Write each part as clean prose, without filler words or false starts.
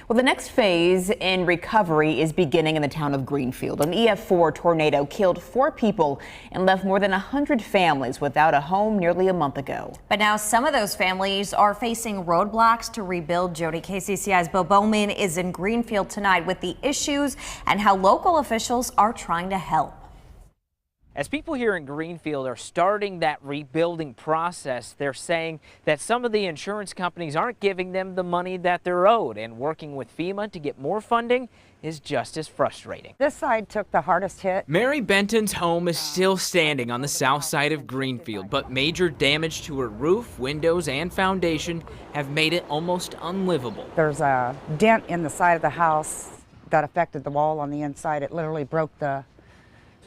Well, the next phase in recovery is beginning in the town of Greenfield. An EF4 tornado killed 4 people and left more than 100 families without a home nearly a month ago. But now some of those families are facing roadblocks to rebuild. Jody, KCCI's Bill Bowman is in Greenfield tonight with the issues and how local officials are trying to help. As people here in Greenfield are starting that rebuilding process, they're saying that some of the insurance companies aren't giving them the money that they're owed, and working with FEMA to get more funding is just as frustrating. This side took the hardest hit. Mary Benton's home is still standing on the south side of Greenfield, but major damage to her roof, windows, and foundation have made it almost unlivable. There's a dent in the side of the house that affected the wall on the inside. It literally broke the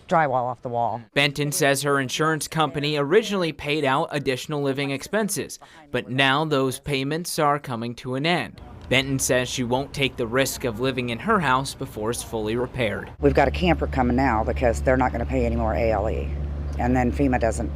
drywall off the wall. Benton says her insurance company originally paid out additional living expenses, but now those payments are coming to an end. Benton says she won't take the risk of living in her house before it's fully repaired. We've got a camper coming now because they're not going to pay any more ALE. And then FEMA doesn't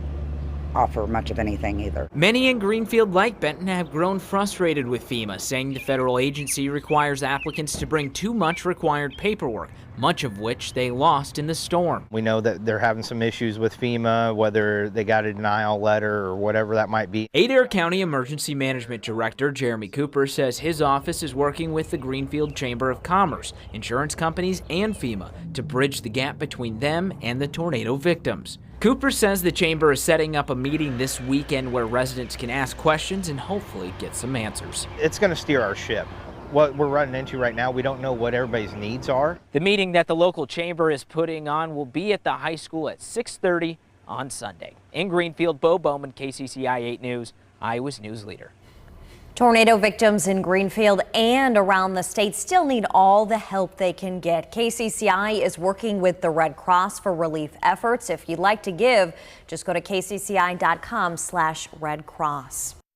offer much of anything either. Many in Greenfield, like Benton, have grown frustrated with FEMA, saying the federal agency requires applicants to bring too much required paperwork, much of which they lost in the storm. We know that they're having some issues with FEMA, whether they got a denial letter or whatever that might be. Adair County Emergency Management Director Jeremy Cooper says his office is working with the Greenfield Chamber of Commerce, insurance companies, and FEMA to bridge the gap between them and the tornado victims. Cooper says the chamber is setting up a meeting this weekend where residents can ask questions and hopefully get some answers. It's going to steer our ship. What we're running into right now, we don't know what everybody's needs are. The meeting that the local chamber is putting on will be at the high school at 6:30 on Sunday. In Greenfield, Bo Bowman, KCCI 8 News, Iowa's news leader. Tornado victims in Greenfield and around the state still need all the help they can get. KCCI is working with the Red Cross for relief efforts. If you'd like to give, just go to kcci.com/redcross.